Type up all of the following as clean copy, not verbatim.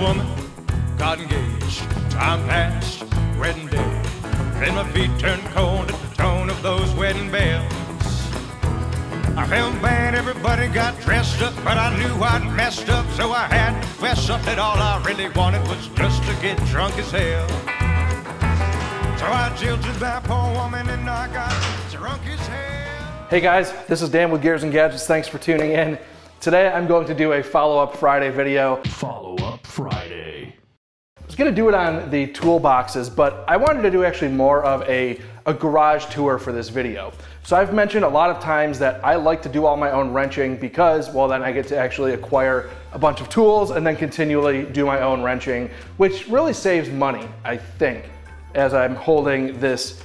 woman, got engaged. Time passed, wedding day. Then my feet turned cold at the tone of those wedding bells. I felt bad, everybody got dressed up, but I knew I'd messed up, so I had to fess up that all I really wanted was just to get drunk as hell. So I jilted that poor woman and I got drunk as hell. Hey guys, this is Dan with Gears and Gadgets. Thanks for tuning in. Today I'm going to do a follow-up Friday video. Follow-up Friday. I was going to do it on the toolboxes, but I wanted to do actually more of a garage tour for this video. So I've mentioned a lot of times that I like to do all my own wrenching because, well, then I get to actually acquire a bunch of tools and then continually do my own wrenching, which really saves money, I think, as I'm holding this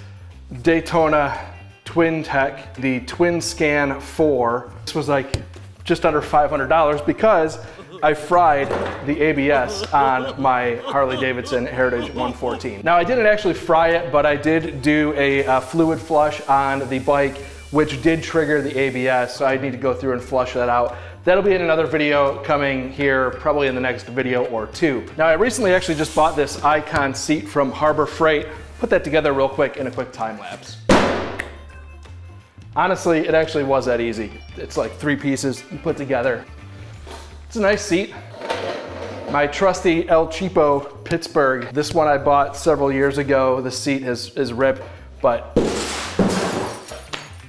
Daytona Twin Tech, the Twin Scan 4. This was like just under $500 because I fried the ABS on my Harley-Davidson Heritage 114. Now I didn't actually fry it, but I did do a fluid flush on the bike, which did trigger the ABS, so I need to go through and flush that out. That'll be in another video coming here, probably in the next video or two. Now I recently actually just bought this Icon seat from Harbor Freight. Put that together real quick in a quick time lapse. Honestly, it actually was that easy. It's like 3 pieces put together. It's a nice seat. My trusty El Cheapo Pittsburgh. This one I bought several years ago. The seat is ripped, but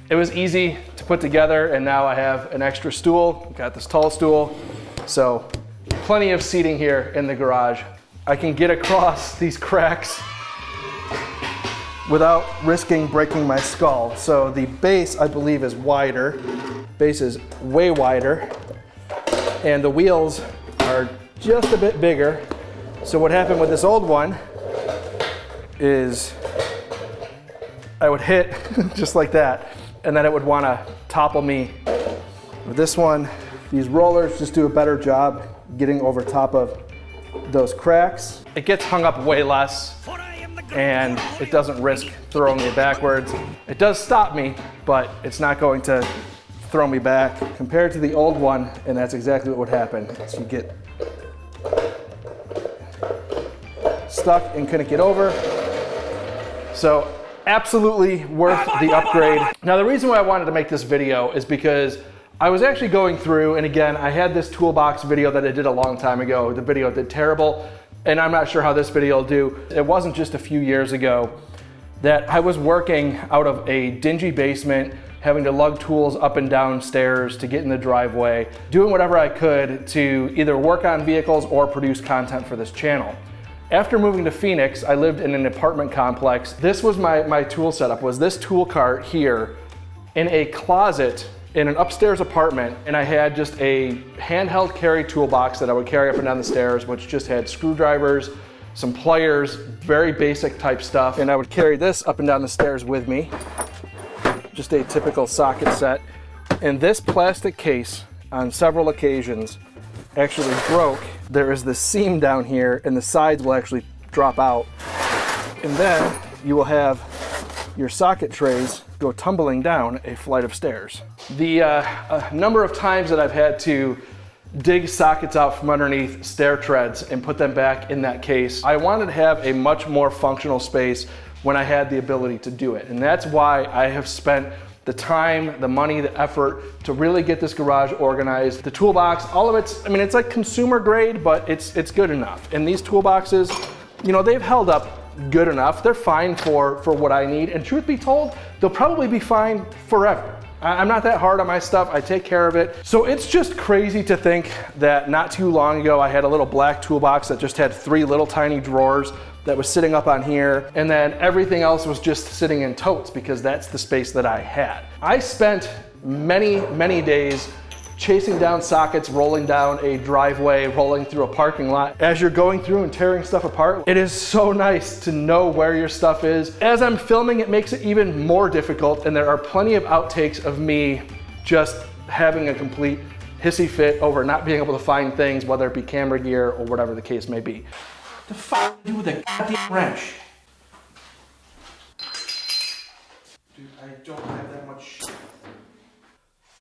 it was easy to put together, and now I have an extra stool. Got this tall stool, so plenty of seating here in the garage. I can get across these cracks without risking breaking my skull. So the base, I believe, is wider. Base is way wider. And the wheels are just a bit bigger. So what happened with this old one is I would hit just like that, and then it would want to topple me. With this one, these rollers just do a better job getting over top of those cracks. It gets hung up way less, and it doesn't risk throwing me backwards. It does stop me, but it's not going to throw me back compared to the old one, and that's exactly what would happen. So you get stuck and couldn't get over. So absolutely worth the upgrade. Now the reason why I wanted to make this video is because I was actually going through, and again, I had this toolbox video that I did a long time ago. The video did terrible, and I'm not sure how this video will do. It wasn't just a few years ago that I was working out of a dingy basement, having to lug tools up and down stairs to get in the driveway, doing whatever I could to either work on vehicles or produce content for this channel. After moving to Phoenix, I lived in an apartment complex. This was my tool setup, was this tool cart here in a closet in an upstairs apartment, and I had just a handheld carry toolbox that I would carry up and down the stairs, which just had screwdrivers, some pliers, very basic type stuff, and I would carry this up and down the stairs with me. Just a typical socket set. And this plastic case, on several occasions, actually broke. There is this seam down here, and the sides will actually drop out. And then you will have your socket trays go tumbling down a flight of stairs. The number of times that I've had to dig sockets out from underneath stair treads and put them back in that case, I wanted to have a much more functional space when I had the ability to do it. And that's why I have spent the time, the money, the effort to really get this garage organized. The toolbox, all of it's, I mean, it's like consumer grade, but it's good enough. And these toolboxes, you know, they've held up good enough. They're fine for what I need. And truth be told, they'll probably be fine forever. I'm not that hard on my stuff. I take care of it. So it's just crazy to think that not too long ago, I had a little black toolbox that just had 3 little tiny drawers that was sitting up on here, and then everything else was just sitting in totes because that's the space that I had. I spent many days chasing down sockets, rolling down a driveway, rolling through a parking lot. As you're going through and tearing stuff apart, it is so nice to know where your stuff is. As I'm filming, it makes it even more difficult, and there are plenty of outtakes of me just having a complete hissy fit over not being able to find things, whether it be camera gear or whatever the case may be. What the fuck do you do with a goddamn wrench? Dude, I don't have that much shit.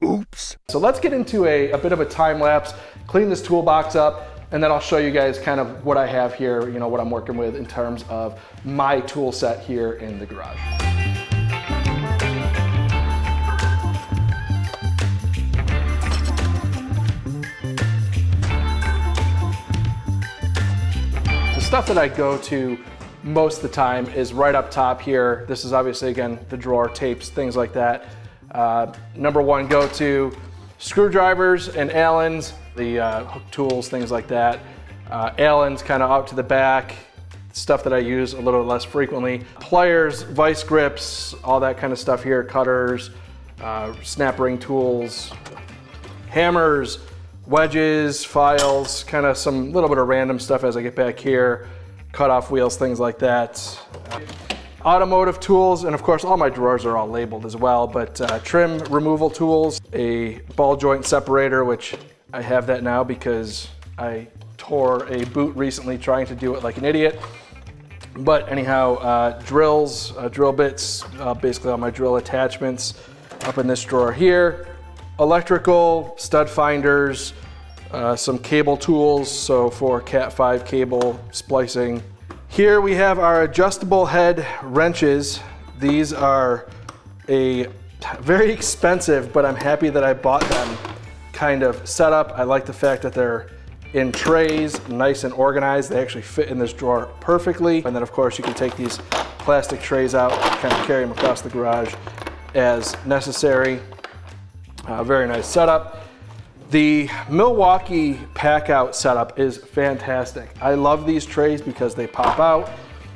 Oops. So let's get into a bit of a time lapse, clean this toolbox up, and then I'll show you guys kind of what I have here, you know, what I'm working with in terms of my tool set here in the garage. The stuff that I go to most of the time is right up top here. This is obviously, again, the drawer, tapes, things like that. Number one go-to, screwdrivers and Allens, the hook tools, things like that. Allens kind of out to the back, stuff that I use a little less frequently. Pliers, vice grips, all that kind of stuff here, cutters, snap ring tools, hammers, wedges, files, kind of some little bit of random stuff as I get back here. Cut-off wheels, things like that. Automotive tools, and of course all my drawers are all labeled as well, but trim removal tools, a ball joint separator, which I have that now because I tore a boot recently trying to do it like an idiot. But anyhow, drills, drill bits, basically all my drill attachments up in this drawer here. Electrical, stud finders, some cable tools, so for Cat 5 cable splicing. Here we have our adjustable head wrenches. These are a very expensive, but I'm happy that I bought them kind of setup. I like the fact that they're in trays, nice and organized. They actually fit in this drawer perfectly. And then of course you can take these plastic trays out, kind of carry them across the garage as necessary. Very nice setup. The Milwaukee pack out setup is fantastic. I love these trays because they pop out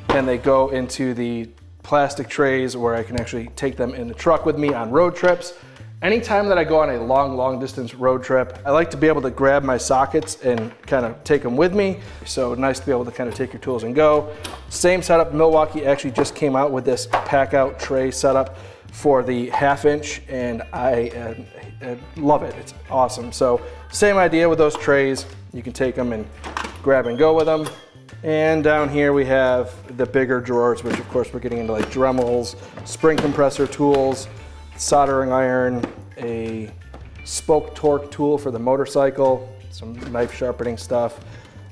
and they go into the plastic trays where I can actually take them in the truck with me on road trips. Anytime that I go on a long distance road trip, I like to be able to grab my sockets and kind of take them with me. So nice to be able to kind of take your tools and go. Same setup, Milwaukee actually just came out with this pack out tray setup for the 1/2 inch, and I love it. It's awesome. So same idea with those trays. You can take them and grab and go with them. And down here we have the bigger drawers, which of course we're getting into like Dremels, spring compressor tools, soldering iron, a spoke torque tool for the motorcycle, some knife sharpening stuff.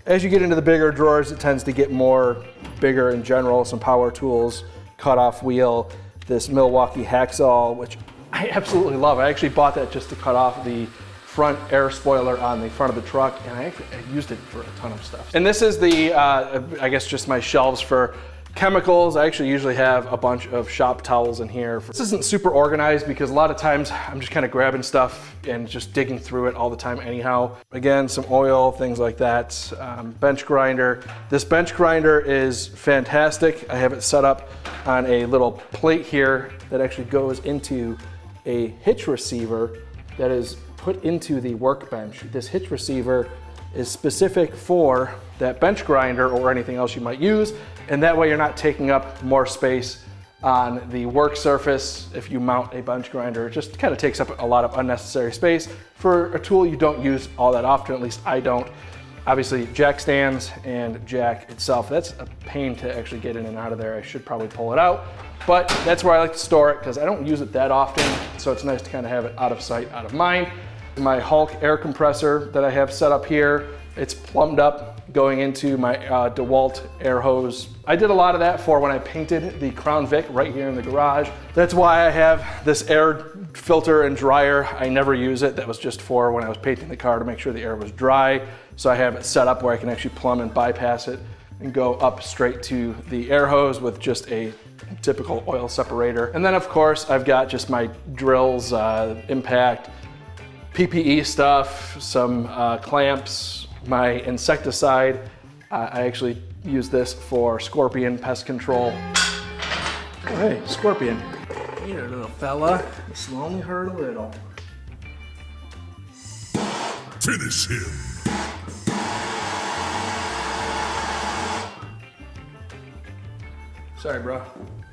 As you get into the bigger drawers, it tends to get more bigger in general, some power tools, cut-off wheel, this Milwaukee hacksaw, which I absolutely love. I actually bought that just to cut off the front air spoiler on the front of the truck, and I used it for a ton of stuff. And this is the, I guess just my shelves for chemicals. I actually usually have a bunch of shop towels in here. This isn't super organized because a lot of times I'm just kind of grabbing stuff and just digging through it all the time anyhow. Again, some oil, things like that. Bench grinder. This bench grinder is fantastic. I have it set up on a little plate here that actually goes into a hitch receiver that is put into the workbench. This hitch receiver is specific for that bench grinder or anything else you might use, and that way you're not taking up more space on the work surface. If you mount a bench grinder, it just kind of takes up a lot of unnecessary space for a tool you don't use all that often, at least I don't. Obviously jack stands and jack itself, that's a pain to actually get in and out of there. I should probably pull it out, but that's where I like to store it because I don't use it that often, so it's nice to kind of have it out of sight, out of mind. My Hulk air compressor that I have set up here, it's plumbed up going into my DeWalt air hose. I did a lot of that for when I painted the Crown Vic right here in the garage. That's why I have this air filter and dryer. I never use it. That was just for when I was painting the car to make sure the air was dry. So I have it set up where I can actually plumb and bypass it and go up straight to the air hose with just a typical oil separator. And then of course I've got just my drills, impact, PPE stuff, some clamps, my insecticide. I actually use this for scorpion pest control. Oh, hey, scorpion. Here, little fella. This will only hurt a little. Finish him. Sorry, bro.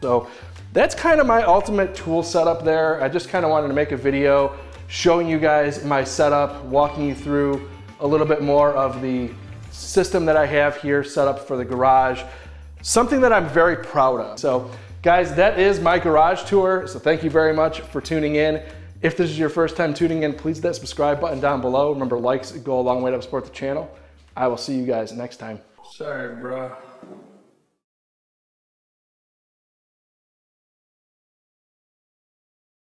So that's kind of my ultimate tool setup there. I just kind of wanted to make a video showing you guys my setup, walking you through a little bit more of the system that I have here set up for the garage. Something that I'm very proud of. So guys, that is my garage tour. So thank you very much for tuning in. If this is your first time tuning in, please hit that subscribe button down below. Remember, likes go a long way to support the channel. I will see you guys next time. Sorry, bro.